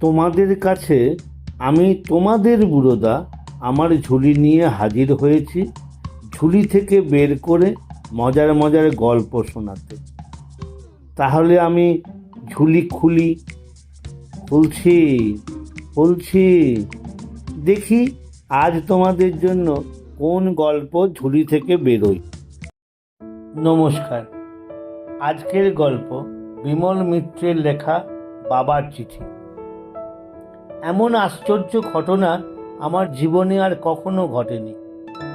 তোমাদের কাছে আমি তোমাদের বুড়োদা আমার ঝুলি নিয়ে হাজির হয়েছি, ঝুলি থেকে বের করে মজার মজার গল্প শোনাতে। তাহলে আমি ঝুলি খুলছি খুলছি, দেখি আজ তোমাদের জন্য কোন গল্প ঝুলি থেকে বেরোয়। নমস্কার। আজকের গল্প বিমল মিত্রের লেখা বাবার চিঠি। এমন আশ্চর্য ঘটনা আমার জীবনে আর কখনো ঘটেনি।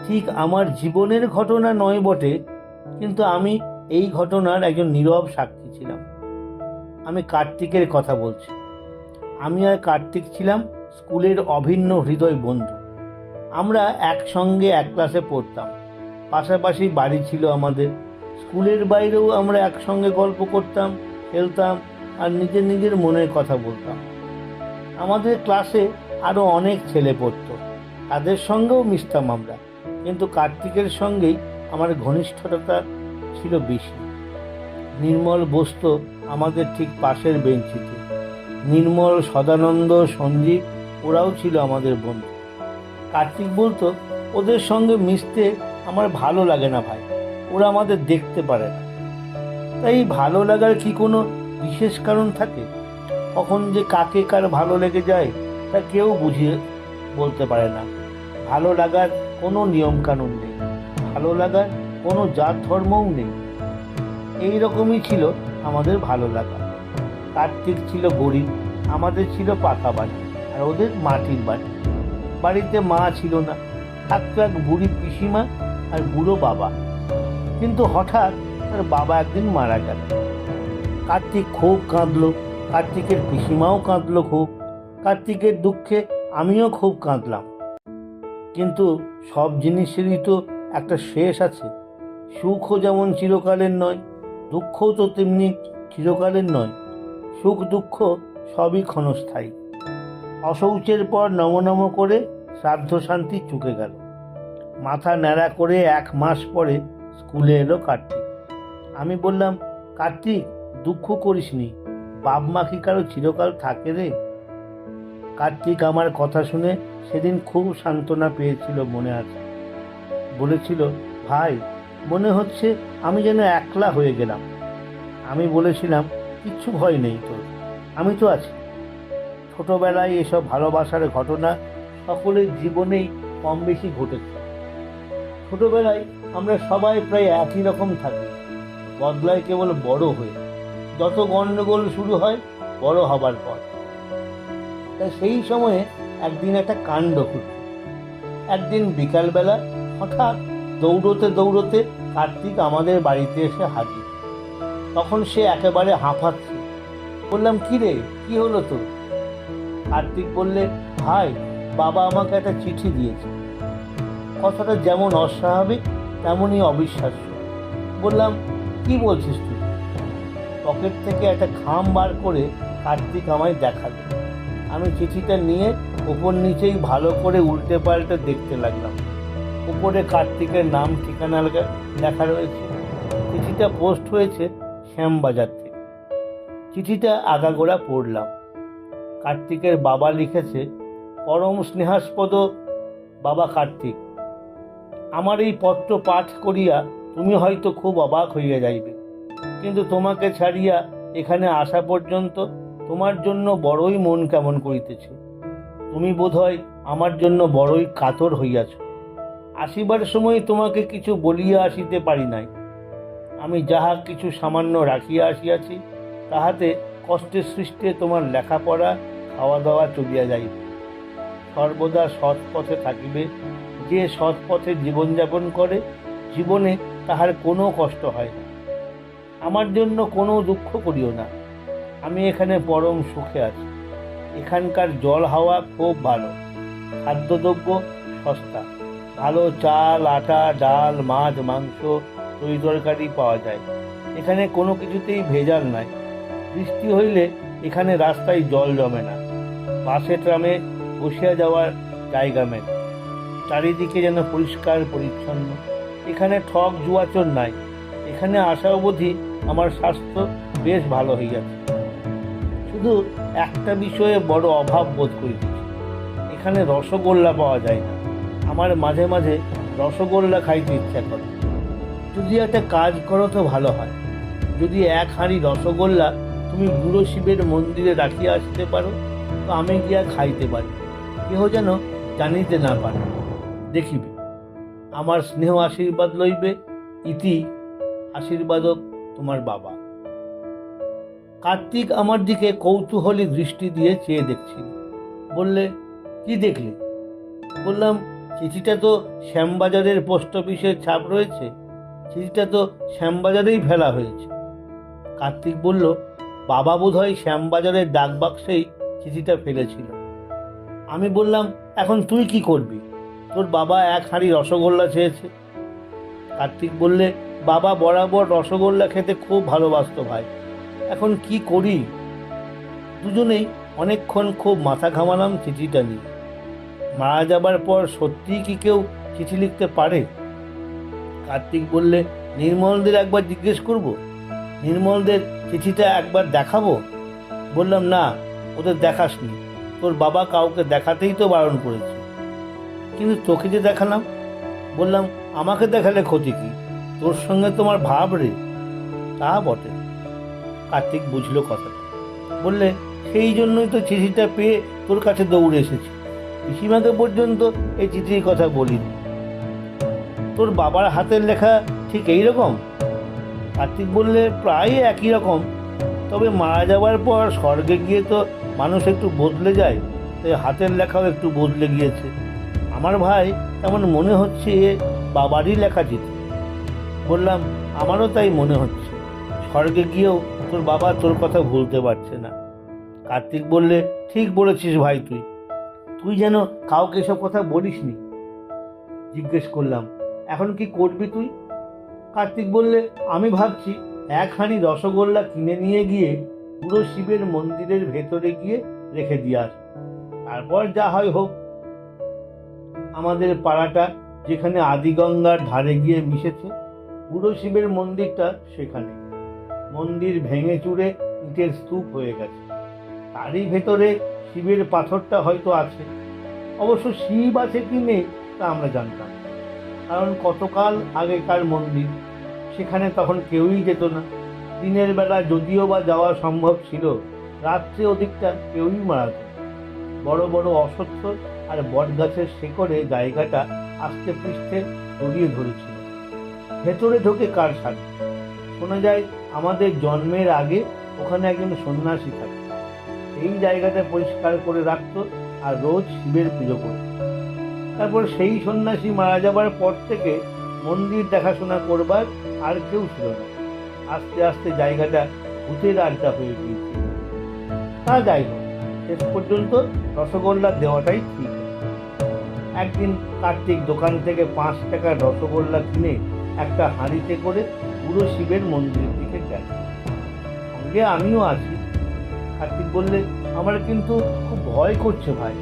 ঠিক আমার জীবনের ঘটনা নয় বটে, কিন্তু আমি এই ঘটনার একজন নীরব সাক্ষী ছিলাম। আমি কার্তিকের কথা বলছি। আমি আর কার্তিক ছিলাম স্কুলের অভিন্ন হৃদয় বন্ধু। আমরা একসঙ্গে এক ক্লাসে পড়তাম, পাশাপাশি বাড়ি ছিল আমাদের। স্কুলের বাইরেও আমরা একসঙ্গে গল্প করতাম, খেলতাম আর নিজের নিজের মনের কথা বলতাম। আমাদের ক্লাসে আরও অনেক ছেলে পড়তো, তাদের সঙ্গেও মিশতাম আমরা, কিন্তু কার্তিকের সঙ্গেই আমার ঘনিষ্ঠতা ছিল বেশি। নির্মল বসতো আমাদের ঠিক পাশের বেঞ্চিতে। নির্মল, সদানন্দ, সঞ্জীব ওরাও ছিল আমাদের বন্ধু। কার্তিক বলতো, ওদের সঙ্গে মিশতে আমার ভালো লাগে না ভাই, ওরা আমাদের দেখতে পারে না। তাই ভালো লাগার কি কোনো বিশেষ কারণ থাকে? কখন যে কাকে কার ভালো লেগে যায় তা কেউ বুঝিয়ে বলতে পারে না। ভালো লাগার কোনো নিয়ম কানুন নেই, ভালো লাগার কোনো জাত ধর্মও নেই। এই রকমই ছিল আমাদের ভালো লাগা। কার্তিক ছিল গরিব, আমাদের ছিল পাকা বাড়ি, আর ওদের মাটির বাড়ি। বাড়িতে মা ছিল না, থাকতো এক বুড়ি পিসিমা আর বুড়ো বাবা। কিন্তু হঠাৎ তার বাবা একদিন মারা গেল। কার্তিক খুব কাঁদলো, কার্তিকের পিসিমাও কাঁদলো খুব। কার্তিকের দুঃখে আমিও খুব কাঁদলাম। কিন্তু সব জিনিসেরই তো একটা শেষ আছে। সুখও যেমন চিরকালের নয়, দুঃখও তো তেমনি চিরকালের নয়। সুখ দুঃখ সবই ক্ষণস্থায়ী। অশৌচের পর নম করে শ্রাদ্ধ শান্তি চুকে গেল। মাথা ন্যাড়া করে 1 মাস পরে স্কুলে এলো কার্তিক। আমি বললাম, কার্তিক দুঃখ করিসনি, বাপ মা কি কারো চিরকাল থাকে রে? কার্তিক আমার কথা শুনে সেদিন খুব সান্ত্বনা পেয়েছিল মনে আছে। বলেছিল, ভাই মনে হচ্ছে আমি যেন একলা হয়ে গেলাম। আমি বলেছিলাম, কিচ্ছু ভয় নেই তোর, আমি তো আছি। ছোটবেলায় এসব ভালোবাসার ঘটনা সকলের জীবনেই কম বেশি ঘটেছে। ছোটবেলায় আমরা সবাই প্রায় একই রকম থাকি, বদলায় কেবল বড় হয়ে। যত গণ্ডগোল শুরু হয় বড় হবার পর। তাই সেই সময়ে একদিন একটা কাণ্ড ঘটল। একদিন বিকালবেলা হঠাৎ দৌড়তে দৌড়তে কার্তিক আমাদের বাড়িতে এসে হাজির। তখন সে একেবারে হাঁপাচ্ছে। বললাম, কি রে, কি হলো তোর? কার্তিক বললে, ভাই বাবা আমাকে একটা চিঠি দিয়েছে। কথাটা যেমন অস্বাভাবিক তেমনই অবিশ্বাস্য। বললাম, কি বলছিস তুই? পকেট থেকে একটা খাম বার করে কার্তিক আমায় দেখালো। আমি চিঠিটা নিয়ে ওপর নিচেই ভালো করে উল্টে পাল্টে দেখতে লাগলাম। উপরে কার্তিকের নাম ঠিকানা লেখা রয়েছে। চিঠিটা পোস্ট হয়েছে শ্যামবাজার থেকে। চিঠিটা আগাগোড়া পড়লাম। কার্তিকের বাবা লিখেছে, পরম স্নেহাস্পদ বাবা কার্তিক, আমার এই পত্র পাঠ করিয়া তুমি হয়তো খুব অবাক হইয়া যাইবে, কিন্তু তোমাকে ছাড়িয়া এখানে আসা পর্যন্ত তোমার জন্য বড়ই মন কেমন করিতেছে। তুমি বোধহয় আমার জন্য বড়ই কাতর হইয়াছ। আসিবার সময় তোমাকে কিছু বলিয়া আসিতে পারি নাই। আমি যাহা কিছু সামান্য রাখিয়া আসিয়াছি তাহাতে কষ্টে সৃষ্টে তোমার লেখাপড়া খাওয়া দাওয়া চলিয়া যাইবে। সর্বদা সৎ পথে থাকিবে। যে সৎ পথে জীবনযাপন করে জীবনে তাহার কোনো কষ্ট হয় না। আমার জন্য কোনো দুঃখ করিও না। আমি এখানে পরম সুখে আছি। এখানকার জল হাওয়া খুব ভালো, খাদ্যদ্রব্য সস্তা, ভালো চাল, আটা, ডাল, মাছ, মাংস, তরি তরকারি পাওয়া যায়। এখানে কোনো কিছুতেই ভেজাল নাই। বৃষ্টি হইলে এখানে রাস্তায় জল জমে না। বাসে ট্রামে বসিয়া যাওয়ার জায়গা মেলে। চারিদিকে যেন পরিষ্কার পরিচ্ছন্ন। এখানে ঠক জুয়াচোর নাই। এখানে আসা অবধি আমার স্বাস্থ্য বেশ ভালো হইয়াছে। শুধু শুধু একটা বিষয়ে বড় অভাব বোধ করিতেছি, এখানে রসগোল্লা পাওয়া যায় না। আমার মাঝে মাঝে রসগোল্লা খাইতে ইচ্ছা করে। যদি একটা কাজ করো তো ভালো হয়, যদি এক হাঁড়ি রসগোল্লা তুমি বুড়ো শিবের মন্দিরে রাখিয়া আসতে পারো তো আমি গিয়া খাইতে পারি, কেহ যেন জানিতে না পারে। দেখিবে, আমার স্নেহ আশীর্বাদ লইবে। ইতি আশীর্বাদক, তোমার বাবা। কার্তিক আমার দিকে কৌতূহলী দৃষ্টি দিয়ে চেয়ে দেখছিল। বললে, কি দেখলি? বললাম, চিঠিটা তো শ্যামবাজারের পোস্ট অফিসের ছাপ রয়েছে, চিঠিটা তো শ্যামবাজারেই ফেলা হয়েছে। কার্তিক বলল, বাবা বোধহয় শ্যামবাজারের ডাকবাক্সেই চিঠিটা ফেলেছিল। আমি বললাম, এখন তুই কি করবি? তোর বাবা এক হাঁড়ি রসগোল্লা চেয়েছে। কার্তিক বললে, বাবা বরাবর রসগোল্লা খেতে খুব ভালোবাসত ভাই, এখন কি করি? দুজনেই অনেকক্ষণ খুব মাথা ঘামালাম চিঠিটা নিয়ে। মারা যাবার পর সত্যিই কি কেউ চিঠি লিখতে পারে? কার্তিক বললে, নির্মলদের একবার জিজ্ঞেস করব, নির্মলদের চিঠিটা একবার দেখাবো। বললাম, না, ওদের দেখাসনি, তোর বাবা কাউকে দেখাতেই তো বারণ করেছে। কিন্তু তোকে যে দেখালাম। বললাম, আমাকে দেখালে ক্ষতি কি? তোর সঙ্গে তোমার ভাব রে। তা বটে। কার্তিক বুঝলো কথাটা। বললে, সেই জন্যই তো চিঠিটা পেয়ে তোর কাছে দৌড়ে এসেছি। পিসিমাকে পর্যন্ত এই চিঠির কথা বলিনি। তোর বাবার হাতের লেখা ঠিক এই রকম? কার্তিক বললে, প্রায় একই রকম, তবে মারা যাওয়ার পর স্বর্গে গিয়ে তো মানুষ একটু বদলে যায়, তাই হাতের লেখাও একটু বদলে গিয়েছে। আমার ভাই এমন মনে হচ্ছে বাবারই লেখা চিঠি। বললাম, আমারও তাই মনে হচ্ছে, স্বর্গে গিয়েও তোর বাবা তোর কথা ভুলতে পারছে না। কার্তিক বললে, ঠিক বলেছিস ভাই, তুই যেন কাউকে এসব কথা বলিসনি। জিজ্ঞেস করলাম, এখন কি করবি তুই? কার্তিক বললে, আমি ভাবছি এক হাঁড়ি রসগোল্লা কিনে নিয়ে গিয়ে পুরো শিবের মন্দিরের ভেতরে গিয়ে রেখে দিয়ে আস, তারপর যা হয় হোক। আমাদের পাড়াটা যেখানে আদিগঙ্গার ধারে গিয়ে মিশেছে, পুরো শিবের মন্দিরটা সেখানে। মন্দির ভেঙে চুরে ইটের স্তূপ হয়ে গেছে, তারই ভেতরে শিবের পাথরটা হয়তো আছে। অবশ্য শিব আছে কি নেই তা আমরা জানতাম, কারণ কতকাল আগেকার মন্দির, সেখানে তখন কেউই যেত না। দিনের বেলা যদিও বা যাওয়া সম্ভব ছিল, রাত্রে ওদিকটা কেউই মারা যেত। বড় বড় অশ্বত্থ আর বট গাছের শেকড়ে জায়গাটা আস্তে পৃষ্ঠে জড়িয়ে ধরেছিল। ভেতরে ঢোকে কার সাথে? শোনা যায় আমাদের জন্মের আগে ওখানে একজন সন্ন্যাসী থাকে, এই জায়গাটা পরিষ্কার করে রাখত আর রোজ শিবের পুজো করত। তারপর সেই সন্ন্যাসী মারা যাবার পর থেকে মন্দির দেখাশোনা করবার আর কেউ ছিল না। আস্তে আস্তে জায়গাটা ভূতের আড্ডা হয়ে গিয়েছিল। তা যাই হোক, শেষ পর্যন্ত রসগোল্লা দেওয়াটাই ঠিক। একদিন কার্তিক দোকান থেকে 5 টাকার রসগোল্লা কিনে একটা হাঁড়িতে করে পুরো শিবের মন্দিরের দিকে গেল। সঙ্গে আমিও আছি। কার্তিক বললে, আমার কিন্তু খুব ভয় করছে ভাই।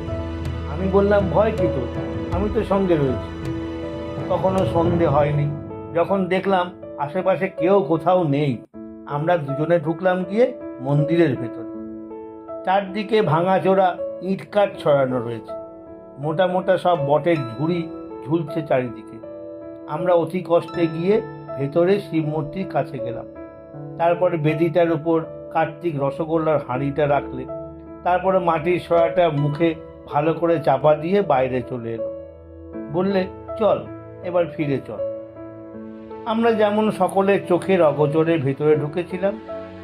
আমি বললাম, ভয় কি তোর? আমি তো সঙ্গে রয়েছি। তখনও সন্ধে হয়নি। যখন দেখলাম আশেপাশে কেউ কোথাও নেই, আমরা দুজনে ঢুকলাম গিয়ে মন্দিরের ভেতরে। চারদিকে ভাঙাচোরা ইট কাঠ ছড়ানো রয়েছে, মোটা মোটা সব বটের ঝুড়ি ঝুলছে চারিদিকে। আমরা অতি কষ্টে গিয়ে ভেতরে শিব মূর্তির কাছে গেলাম। তারপরে বেদিটার উপর কার্তিক রসগোল্লার হাঁড়িটা রাখলে, তারপরে মাটির সরাটা মুখে ভালো করে চাপা দিয়ে বাইরে চলে এলো। বললে, চল এবার ফিরে চল। আমরা যেমন সকলের চোখের অগোচরে ভেতরে ঢুকেছিলাম,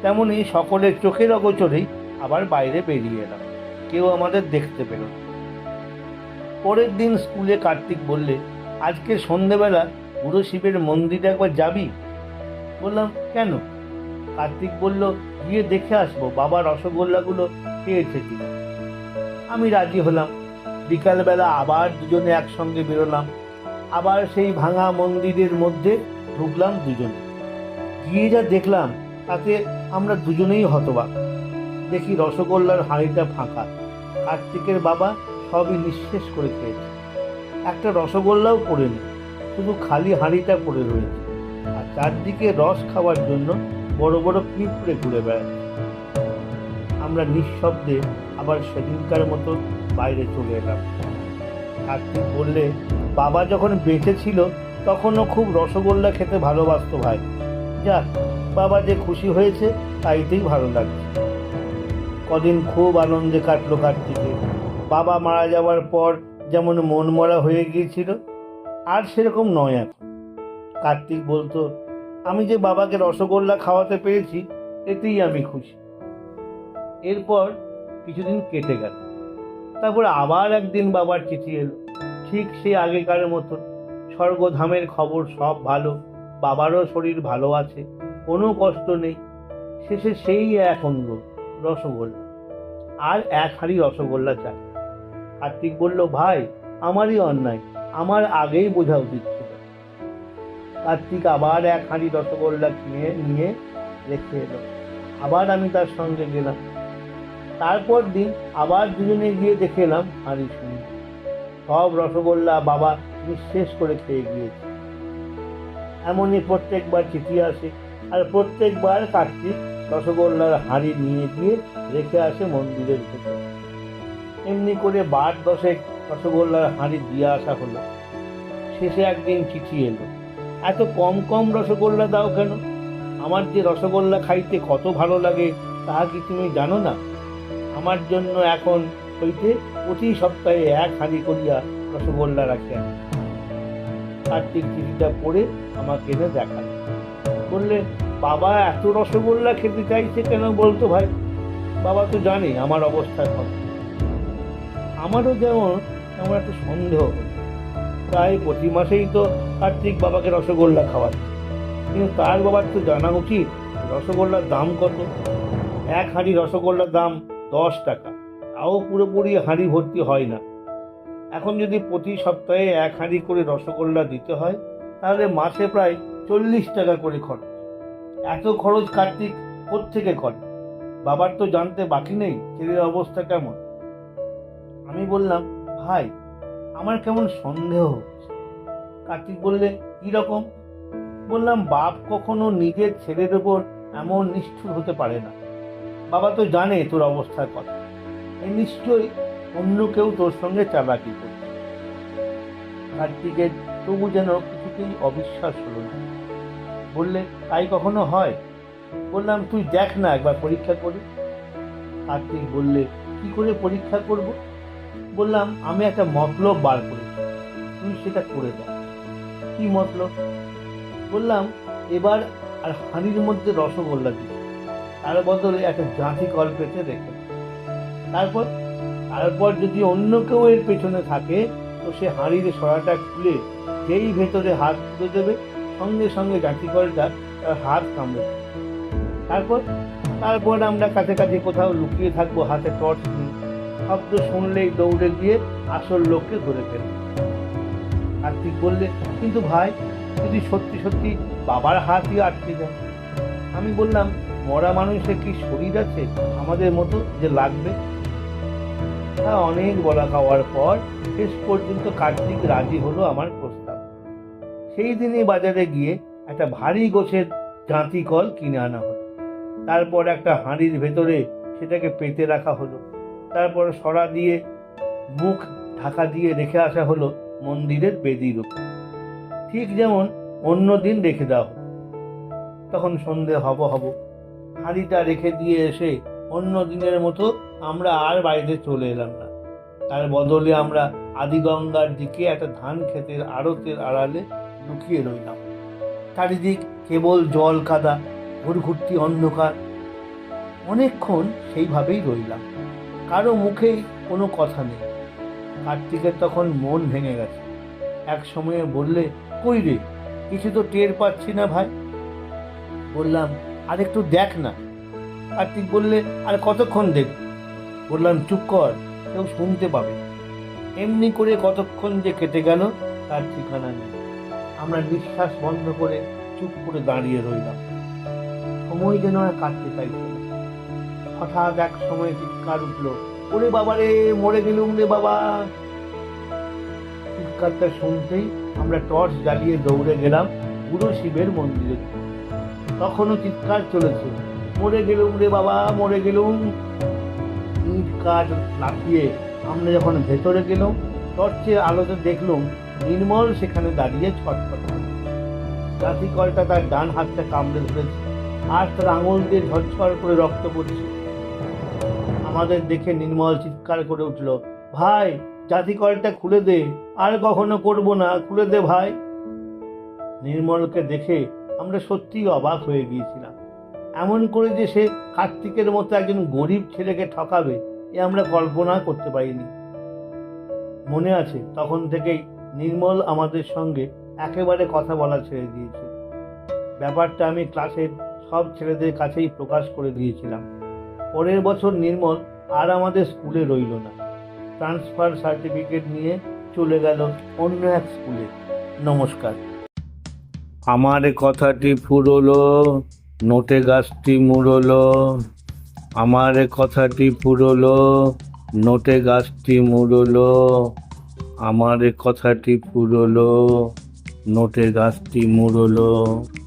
তেমনই সকলের চোখের অগোচরেই আবার বাইরে বেরিয়ে এলাম। কেউ আমাদের দেখতে পেল না। পরের দিন স্কুলে কার্তিক বললে, আজকে সন্ধেবেলা পুরো শিবের মন্দিরে একবার যাবি? বললাম, কেন? কার্তিক বলল, গিয়ে দেখে আসবো বাবা রসগোল্লাগুলো খেয়েছে কিনা। আমি রাজি হলাম। বিকালবেলা আবার দুজনে একসঙ্গে বেরোলাম। আবার সেই ভাঙা মন্দিরের মধ্যে ঢুকলাম দুজনে। গিয়ে যা দেখলাম তাতে আমরা দুজনেই হতবাক। দেখি রসগোল্লার হাঁড়িটা ফাঁকা। কার্তিকের বাবা সবই নিঃশেষ করে খেয়েছে। একটা রসগোল্লাও পড়েনি, শুধু খালি হাঁড়িটা পড়ে রয়েছে। আর চারদিকে রস খাওয়ার জন্য বড় বড় পিঁপড়ে ঘুরে বেড়াচ্ছে। আমরা নিঃশব্দে আবার সেদিনকার মতো বাইরে চলে এলাম। কার্তিক বললে, বাবা যখন বেঁচে ছিল তখনও খুব রসগোল্লা খেতে ভালোবাসতো ভাই। যাক, বাবা যে খুশি হয়েছে তাইতেই ভালো লাগছে। কদিন খুব আনন্দে কাটলো কার্তিকে। বাবা মারা যাওয়ার পর যেমন মন মরা হয়ে গিয়েছিল, আর সেরকম নয় এখন। কার্তিক বলতো, আমি যে বাবাকে রসগোল্লা খাওয়াতে পেরেছি এতেই আমি খুশি। এরপর কিছুদিন কেটে গেল। তারপর আবার একদিন বাবার চিঠি এলো, ঠিক সেই আগেকার মতো। স্বর্গধামের খবর, সব ভালো, বাবারও শরীর ভালো আছে, কোনো কষ্ট নেই। শেষে সেই এক অনুরোধ, রসগোল্লা, আর এক হাঁড়ি রসগোল্লা চাই। কার্তিক বলল, ভাই আমারই অন্যায়, আমার আগেই বোঝা উচিত ছিল। কার্তিক আবার এক হাঁড়ি রসগোল্লা কিনে নিয়ে রেখে এলো। আবার আমি তার সঙ্গে গেলাম। তারপর দিন আবার দুজনে গিয়ে দেখে এলাম হাঁড়ি শূন্য। সব রসগোল্লা বাবা নিঃশেষ করে খেয়ে গিয়েছে। এমনই প্রত্যেকবার চিঠি আসে, আর প্রত্যেকবার কার্তিক রসগোল্লার হাঁড়ি নিয়ে গিয়ে রেখে আসে মন্দিরের ভেতর। এমনি করে 10 রসগোল্লার হাঁড়ি দিয়ে আসা হলো। শেষে একদিন চিঠি এলো, এত কম কম রসগোল্লা দাও কেন? আমার যে রসগোল্লা খাইতে কত ভালো লাগে তা কি তুমি জানো না? আমার জন্য এখন হইতে প্রতি সপ্তাহে এক হাঁড়ি করিয়া রসগোল্লা রাখি আনি। কার্তিক চিঠিটা পড়ে আমাকে এনে দেখাল। বললে, বাবা এত রসগোল্লা খেতে চাইছে কেন বলতো ভাই? বাবা তো জানে আমার অবস্থার কথা। আমারও যেমন একটা সন্দেহ হল। প্রায় প্রতি মাসেই তো কার্তিক বাবাকে রসগোল্লা খাওয়াচ্ছে, কিন্তু তার বাবার তো জানা উচিত রসগোল্লার দাম কত। এক হাঁড়ি রসগোল্লার দাম 10 টাকা, তাও পুরোপুরি হাঁড়ি ভর্তি হয় না। এখন যদি প্রতি সপ্তাহে এক হাঁড়ি করে রসগোল্লা দিতে হয়, তাহলে মাসে প্রায় 40 টাকা করে খরচ। এত খরচ কার্তিক কোত্থেকে করে? বাবার তো জানতে বাকি নেই ছেলের অবস্থা কেমন। আমি বললাম, ভাই আমার কেমন সন্দেহ হচ্ছে। কার্তিক বললে, কি রকম? বললাম, বাপ কখনো নিজের ছেলের উপর এমন নিষ্ঠুর হতে পারে না। বাবা তো জানে তোর অবস্থার কথা, এ নিশ্চয়ই অন্য কেউ তোর সঙ্গে চালাকি করছে। কার্তিকের তবু যেন কিছুতেই অবিশ্বাস হলো না। বললে, তাই কখনো হয়? বললাম, তুই দেখ না একবার পরীক্ষা করে। কার্তিক বললে, কি করে পরীক্ষা করব? বললাম, আমি একটা মতলব বার করেছি, তুই সেটা করে দেখ। কি মতলব? বললাম, এবার আর হাঁড়ির মধ্যে রসগোল্লা দিই, তার বদলে একটা জাঁতি কল পেতে রেখে। তারপর যদি অন্য কেউ এর পেছনে থাকে তো সে হাঁড়ির সরাটা খুলে যেই ভেতরে হাত তুলে দেবে, সঙ্গে সঙ্গে জাঁতি কলটা তার হাত কামড়ে। তারপর আমরা কাছাকাছি কোথাও লুকিয়ে থাকবো, হাতে টর্চ নিয়ে। শব্দ শুনলেই দৌড়ে গিয়ে আসল লোককে ধরে ফেলবে। কার্তিক বললে, কিন্তু ভাই যদি সত্যি সত্যি বাবার হাতই আটকে যায়? আমি বললাম, মরা মানুষের কি শরীর আছে আমাদের মতো যে লাগবে? তা অনেক বলা খাওয়ার পর শেষ পর্যন্ত কার্তিক রাজি হলো আমার প্রস্তাব। সেই দিনই বাজারে গিয়ে একটা ভারী গোছের জাঁতি কল কিনে আনা হলো। তারপর একটা হাঁড়ির ভেতরে সেটাকে পেতে রাখা হলো। তারপর সরা দিয়ে মুখ ঢাকা দিয়ে রেখে আসা হলো মন্দিরের বেদির উপর, ঠিক যেমন অন্য দিন রেখে দেওয়া হলো। তখন সন্ধে হব হাঁড়িটা রেখে দিয়ে এসে অন্য দিনের মতো আমরা আর বাইরে চলে এলাম না। তার বদলে আমরা আদিগঙ্গার দিকে একটা ধান ক্ষেতের আড়তের আড়ালে লুকিয়ে রইলাম। চারিদিক কেবল জল কাদা, ঘুরঘুরতি অন্ধকার। অনেকক্ষণ সেইভাবেই রইলাম, কারো মুখেই কোনো কথা নেই। কার্তিকের তখন মন ভেঙে গেছে। এক সময়ে বললে, কই রে, কিছু তো টের পাচ্ছি না ভাই। বললাম, আর একটু দেখ না। কার্তিক বললে, আর কতক্ষণ দেখ? বললাম, চুপ কর, কেউ শুনতে পাবে। এমনি করে কতক্ষণ যে কেটে গেল তার ঠিকানা নেই। আমরা নিঃশ্বাস বন্ধ করে চুপ করে দাঁড়িয়ে রইলাম। সময় যেন আর কাটতে চাইছে না। হঠাৎ এক সময় চিৎকার উঠলো, ওরে বাবা রে, মরে গেলুম রে বাবা। চিৎকারটা শুনতেই আমরা টর্চ জ্বালিয়ে দৌড়ে গেলাম বুড়ো শিবের মন্দিরে। তখনও চিৎকার চলেছে, মরে গেলুম রে বাবা, মরে গেলুম। কাঠ লাফিয়ে আমরা যখন ভেতরে গেলাম, টর্চের আলোতে দেখলাম নির্মল সেখানে দাঁড়িয়ে ছটফট করছে। জাতি কলটা তার ডান হাতটা কামড়ে ধরেছে আর তার আঙুল দিয়ে ঝরঝর করে রক্ত পড়ছে। আমাদের দেখে নির্মল চিৎকার করে উঠল, ভাই জাতি কলটা খুলে দে, আর কখনো করবো না, খুলে দে ভাই। নির্মলকে দেখে আমরা সত্যিই অবাক হয়ে গিয়েছিলাম। এমন করে যে সে কার্তিকের মতো একজন গরিব ছেলেকে ঠকাবে, এ আমরা কল্পনা করতে পারিনি। মনে আছে তখন থেকেই নির্মল আমাদের সঙ্গে একেবারে কথা বলা ছেড়ে দিয়েছে। ব্যাপারটা আমি ক্লাসের সব ছেলেদের কাছেই প্রকাশ করে দিয়েছিলাম। পরের বছর নির্মল আর আমাদের স্কুলে রইল না, ট্রান্সফার সার্টিফিকেট নিয়ে চলে গেল অন্য এক স্কুলে। নমস্কার। আমার কথাটি ফুরলো, নোটে গাছটি মুড়লো। আমার কথাটি ফুরলো, নোটে গাছটি মুড়লো। আমার কথাটি ফুরলো, নোটে গাছটি মুড়লো।